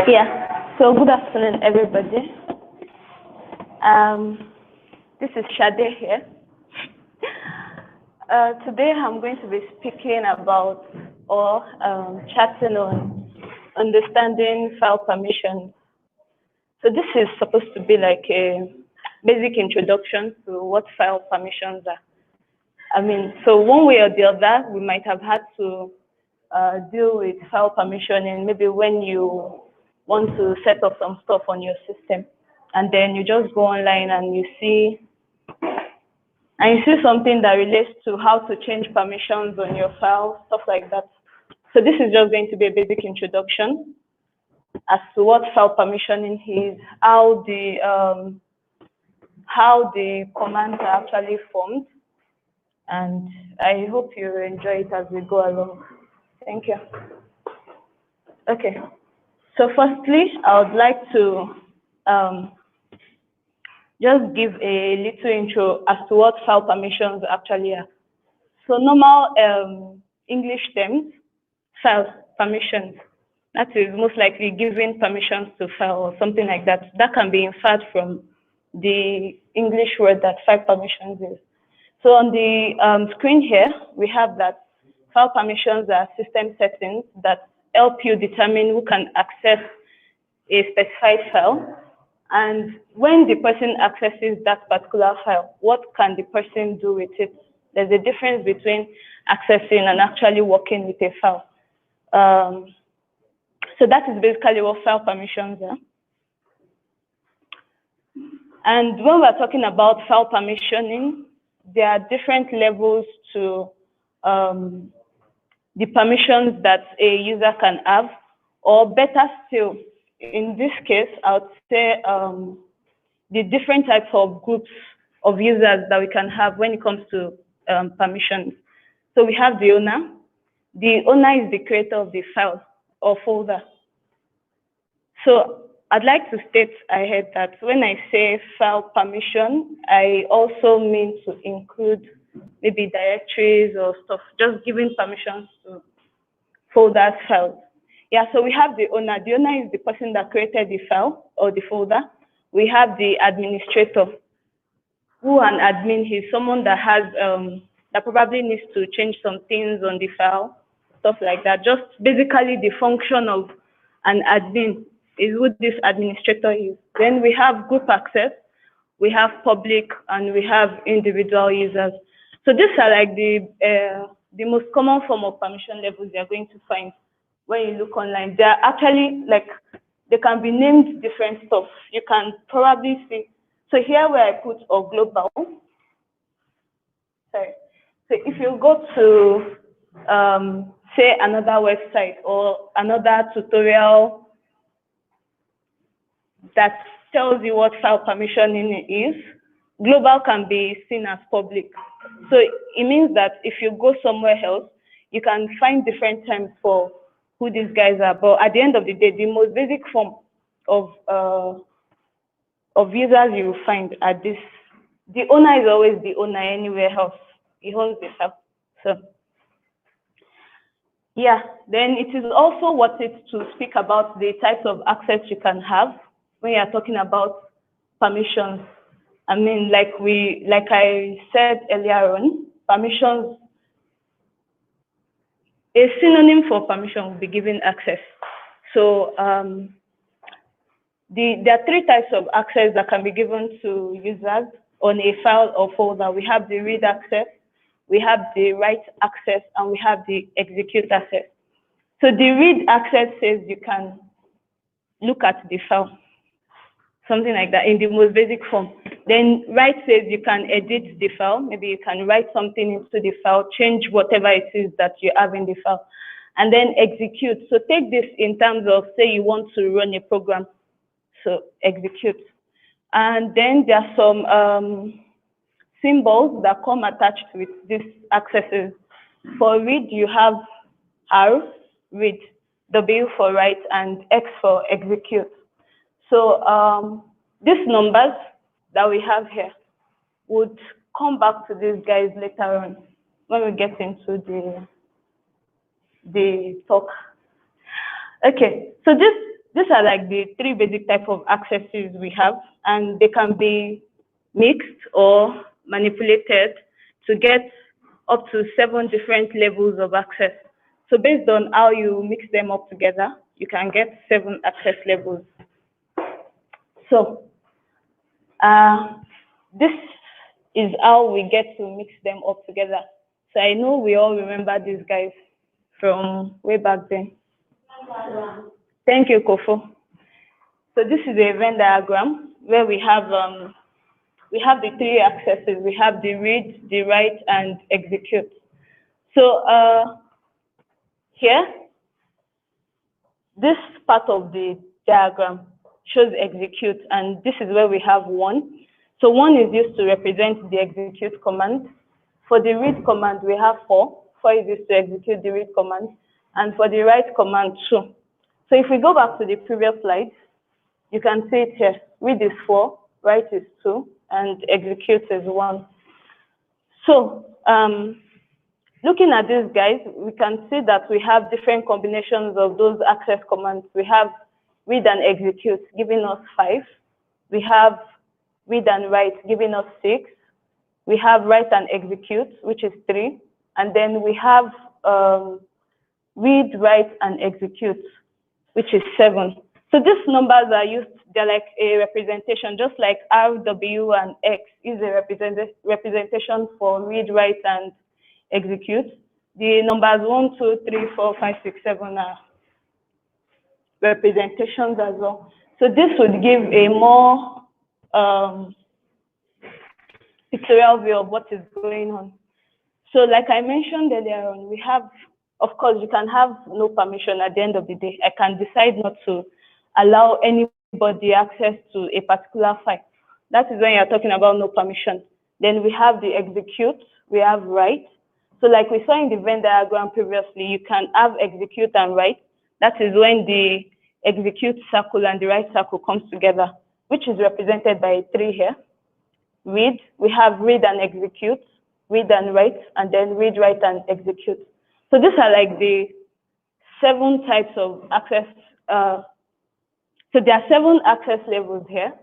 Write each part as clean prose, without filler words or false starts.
Yeah, so good afternoon, everybody. This is Shade here. Today I'm going to be speaking about or chatting on understanding file permissions. So this is supposed to be like a basic introduction to what file permissions are. So one way or the other, we might have had to deal with file permissioning, maybe when you want to set up some stuff on your system, and then you just go online and you see something that relates to how to change permissions on your file, stuff like that. So this is just going to be a basic introduction as to what file permissioning is, how the commands are actually formed, and I hope you enjoy it as we go along. Thank you. Okay. So firstly, I would like to just give a little intro as to what file permissions actually are. So normal English terms, file permissions, that is most likely giving permissions to file or something like that. That can be inferred from the English word that file permissions is. So on the screen here, we have that file permissions are system settings that help you determine who can access a specified file. And when the person accesses that particular file, what can the person do with it? There's a difference between accessing and actually working with a file. So that is basically what file permissions are. And when we're talking about file permissioning, there are different levels to the permissions that a user can have, or better still, in this case, I would say the different types of groups of users that we can have when it comes to permissions. So we have the owner. The owner is the creator of the file or folder. So I'd like to state ahead that when I say file permission, I also mean to include maybe directories or stuff, just giving permissions to folders, files. Yeah, so we have the owner. The owner is the person that created the file or the folder. We have the administrator, who an admin is someone that has that probably needs to change some things on the file, stuff like that. Just basically the function of an admin is who this administrator is. Then we have group access, we have public, and we have individual users. So these are like the most common form of permission levels you're going to find when you look online. They're actually like, they can be named different stuff. You can probably see. So here where I put or global, sorry. So if you go to, say, another website or another tutorial that tells you what file permissioning is, global can be seen as public. So it means that if you go somewhere else, you can find different terms for who these guys are. But at the end of the day, the most basic form of users you will find are this. The owner is always the owner anywhere else. He owns the file. So yeah, then it is also worth it to speak about the types of access you can have when you are talking about permissions. Like I said earlier on, permissions, a synonym for permission will be given access. So there are three types of access that can be given to users on a file or folder. We have the read access, we have the write access, and we have the execute access. So the read access says you can look at the file, something like that in the most basic form. Then write says you can edit the file. Maybe you can write something into the file, change whatever it is that you have in the file. And then execute. So take this in terms of, say you want to run a program. So execute. And then there are some symbols that come attached with these accesses. For read, you have R, read, W for write, and X for execute. So these numbers that we have here would come back to these guys later on when we get into the talk. Okay, so these are like the three basic type of accesses we have, and they can be mixed or manipulated to get up to 7 different levels of access. So based on how you mix them up together, you can get 7 access levels. So this is how we get to mix them up together. So I know we all remember these guys from way back then. Thank you, Kofo. So this is a Venn diagram where we have the 3 accesses. We have the read, the write, and execute. So here, this part of the diagram shows execute, and this is where we have 1. So 1 is used to represent the execute command. For the read command, we have 4. 4 is used to execute the read command, and for the write command, 2. So if we go back to the previous slide, you can see it here. Read is 4, write is 2, and execute is 1. So looking at these guys, we can see that we have different combinations of those access commands. We have read and execute giving us 5. We have read and write giving us 6. We have write and execute, which is 3. And then we have read, write, and execute, which is 7. So these numbers are used, they're like a representation, just like R, W, and X is a representation for read, write, and execute. The numbers 1, 2, 3, 4, 5, 6, 7 are representations as well. So this would give a more pictorial view of what is going on. So like I mentioned earlier on, we have, of course, you can have no permission at the end of the day. I can decide not to allow anybody access to a particular file. That is when you're talking about no permission. Then we have the execute, we have write. So like we saw in the Venn diagram previously, you can have execute and write. That is when the execute circle and the write circle comes together, which is represented by a 3 here. Read, we have read and execute, read and write, and then read, write, and execute. So these are like the 7 types of access. So there are 7 access levels here.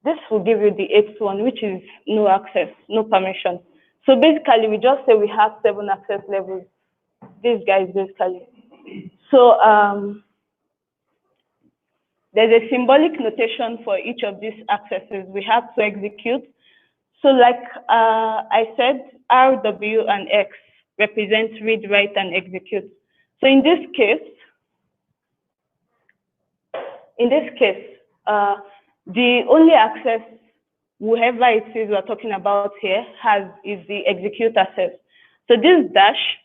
This will give you the 8th one, which is no access, no permission. So basically, we just say we have 7 access levels. These guys, basically. So there's a symbolic notation for each of these accesses. We have to execute. So like I said, R, W, and X represent read, write, and execute. So in this case, the only access whoever it is we're talking about here has is the execute access. So this dash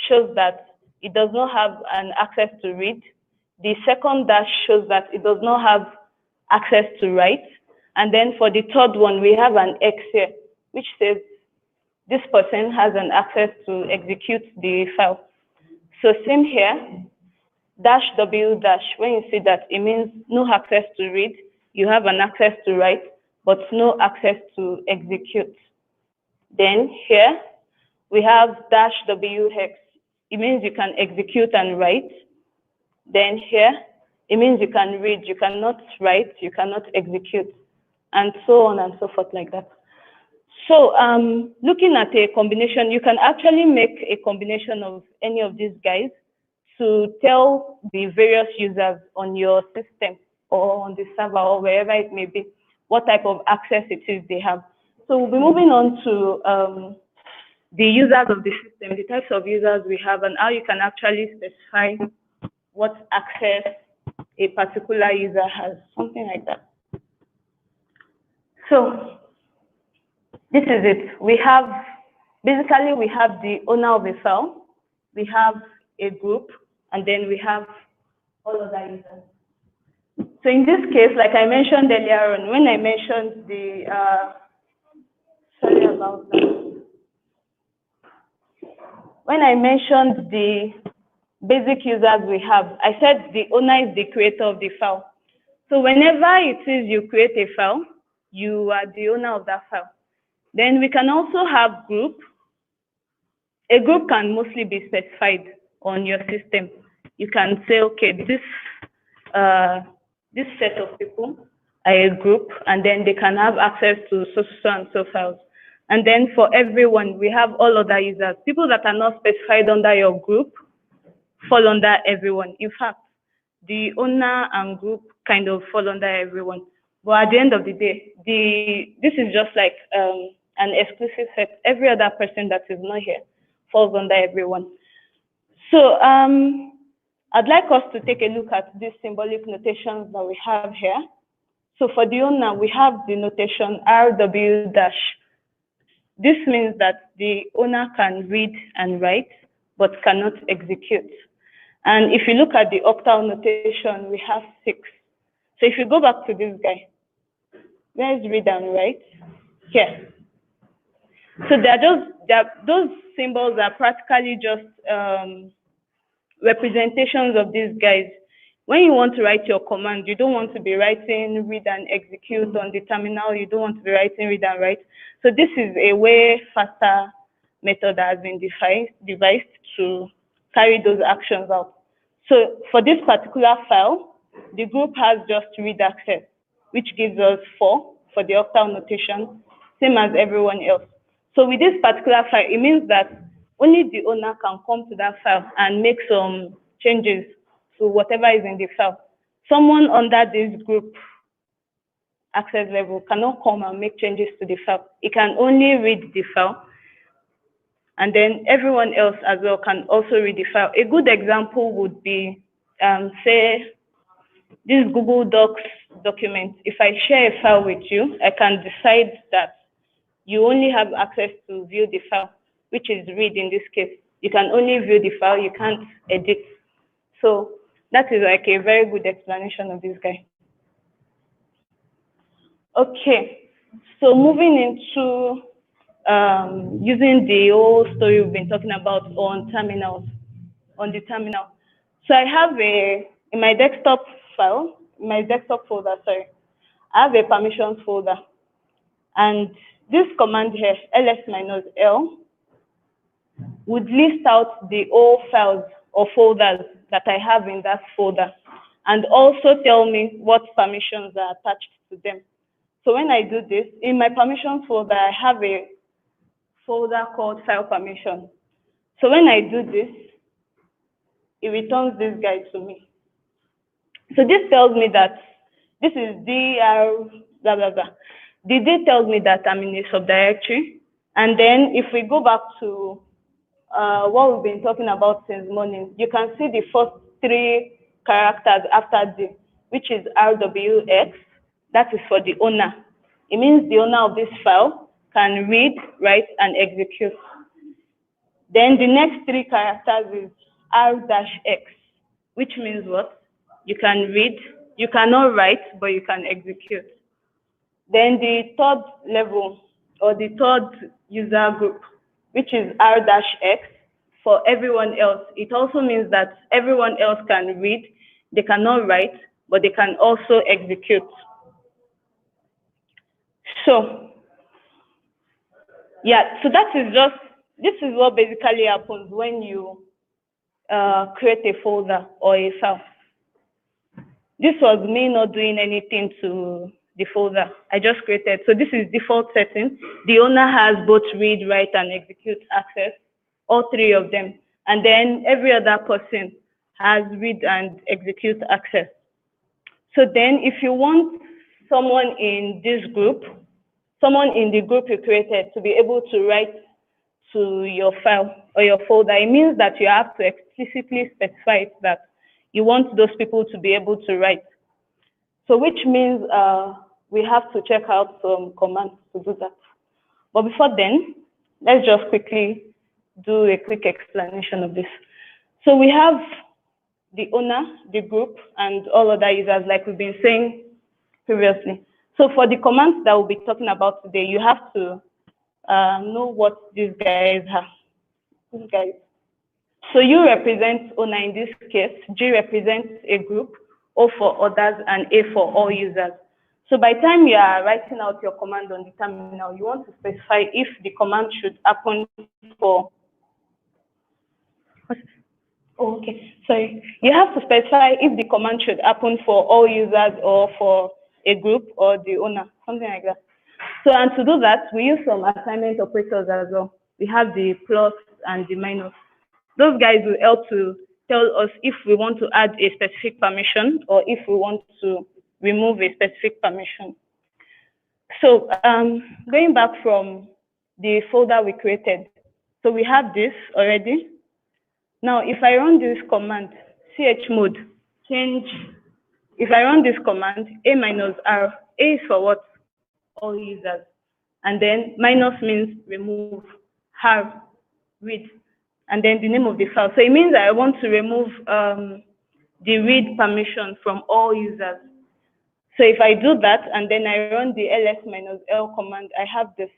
shows that it does not have an access to read. The second dash shows that it does not have access to write. And then for the third one, we have an X here, which says this person has an access to execute the file. So same here, dash W dash, when you see that, it means no access to read. You have an access to write, but no access to execute. Then here, we have dash W hex. It means you can execute and write. Then here, it means you can read, you cannot write, you cannot execute, and so on and so forth like that. So looking at a combination, you can actually make a combination of any of these guys to tell the various users on your system or on the server or wherever it may be, what type of access it is they have. So we'll be moving on to the users of the system, the types of users we have, and how you can actually specify what access a particular user has, something like that. So this is it. We have, basically we have the owner of a file, we have a group, and then we have all other users. So in this case, like I mentioned earlier on, when I mentioned the, sorry about that. When I mentioned the basic users we have, I said the owner is the creator of the file. So whenever it is you create a file, you are the owner of that file. Then we can also have group. A group can mostly be specified on your system. you can say, okay, this set of people are a group, and then they can have access to so and so files. And then for everyone, we have all other users. People that are not specified under your group fall under everyone. In fact, the owner and group kind of fall under everyone. But at the end of the day, this is just like an exclusive set. Every other person that is not here falls under everyone. So I'd like us to take a look at these symbolic notations that we have here. So for the owner, we have the notation RW dash. This means that the owner can read and write, but cannot execute. And if you look at the octal notation, we have 6. So if you go back to this guy, where's read and write? Here. So those symbols are practically just representations of these guys. When you want to write your command, you don't want to be writing read and execute on the terminal. You don't want to be writing read and write. So this is a way faster method that has been devised to carry those actions out. So for this particular file, the group has just read access, which gives us 4 for the octal notation, same as everyone else. So with this particular file, it means that only the owner can come to that file and make some changes to whatever is in the file. Someone under this group access level cannot come and make changes to the file. It can only read the file, and then everyone else as well can also read the file. A good example would be, say, this Google Docs document. If I share a file with you, I can decide that you only have access to view the file, which is read in this case. You can only view the file, you can't edit. So that is like a very good explanation of this guy. Okay, so moving into using the whole story we've been talking about on terminals, on the terminal. So I have in my desktop file, in my desktop folder, sorry, I have a permissions folder. And this command here, ls-l, would list out the all files or folders that I have in that folder, and also tell me what permissions are attached to them. So when I do this, in my permissions folder, I have a folder called file permission. So when I do this, it returns this guy to me. So this tells me that this is dr blah blah blah. The D tells me that I'm in a subdirectory. And then if we go back to what we've been talking about since morning, you can see the first 3 characters after D, which is RWX. That is for the owner. It means the owner of this file can read, write, and execute. Then the next 3 characters is R-X, which means what? You can read, you cannot write, but you can execute. Then the 3rd level, or the 3rd user group, which is R-X, for everyone else. It also means that everyone else can read, they cannot write, but they can also execute. So, yeah, so this is what basically happens when you create a folder or a file. This was me not doing anything to the folder. I just created. So this is default setting. The owner has both read, write, and execute access, all 3 of them. And then every other person has read and execute access. So then if you want someone in this group, someone in the group you created to be able to write to your file or your folder, it means that you have to explicitly specify that you want those people to be able to write. So which means we have to check out some commands to do that. But before then, let's just quickly do a quick explanation of this. So we have the owner, the group, and all other users, like we've been saying previously. So for the commands that we'll be talking about today, you have to know what these guys are. These guys. So U represents owner in this case, G represents a group, O for others, and A for all users. So by the time you are writing out your command on the terminal, you want to specify if the command should happen for Oh, okay. So you have to specify if the command should happen for all users or for a group or the owner, something like that. So, and to do that, we use some assignment operators as well. We have the plus and the minus. Those guys will help to tell us if we want to add a specific permission or if we want to remove a specific permission. So going back from the folder we created, so we have this already. Now, if I run this command, chmod, change, if I run this command, a minus r, a is for what? All users. And then minus means remove, r, read, and then the name of the file. So it means I want to remove the read permission from all users. So if I do that and then I run the ls minus l command, I have this.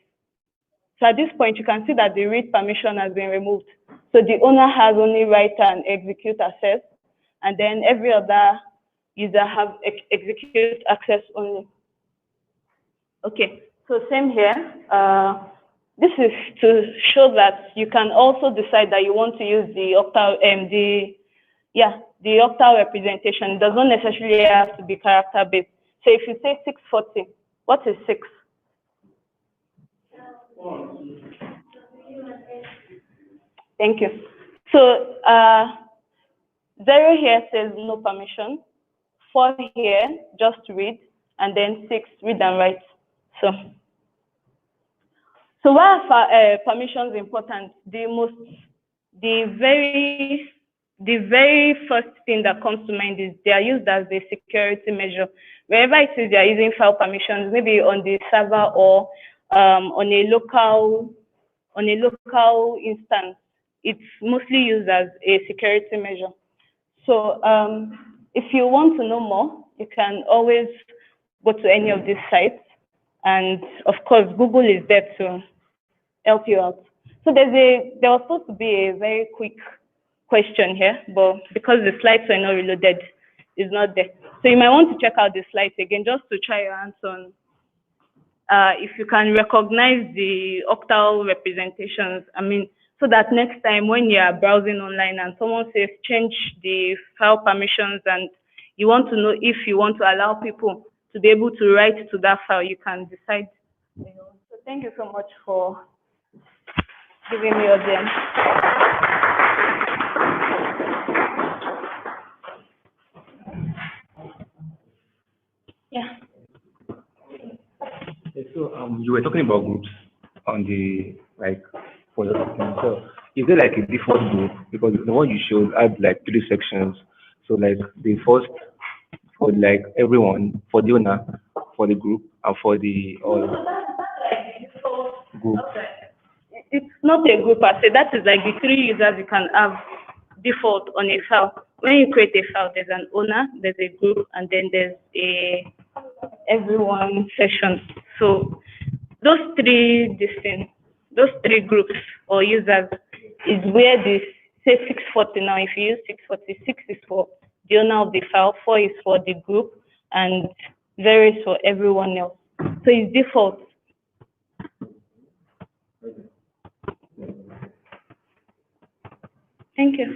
So at this point, you can see that the read permission has been removed. So the owner has only write and execute access, and then every other user have execute access only. Okay, so same here. This is to show that you can also decide that you want to use the octal, the octal representation. It does not necessarily have to be character based. So if you say 640, what is 6? Thank you. So 0 here says no permission, 4 here just read, and then 6 read and write. So why are permissions important? The very first thing that comes to mind is they are used as a security measure. Wherever it is they are using file permissions, maybe on the server or on a local instance, it's mostly used as a security measure. So if you want to know more, you can always go to any of these sites. And of course, Google is there to help you out. So there was supposed to be a very quick question here, but because the slides were not reloaded, it's not there. So you might want to check out the slides again just to try your hands on if you can recognize the octal representations. I mean, so that next time when you are browsing online and someone says change the file permissions and you want to know if you want to allow people to be able to write to that file, you can decide. So thank you so much for giving me audience. Yeah. So you were talking about groups on the for the system. So is there like a default group? Because the one you showed had like 3 sections. So like the first for like everyone, for the owner, for the group, and for the group. It's not a group per se. That is like the 3 users you can have default on a file. When you create a file, there's an owner, there's a group, and then there's a everyone session. So those 3 groups or users is where this say 640 now. If you use 646 is for the owner of the file, 4 is for the group, and 0 is for everyone else. So it's default. Thank you.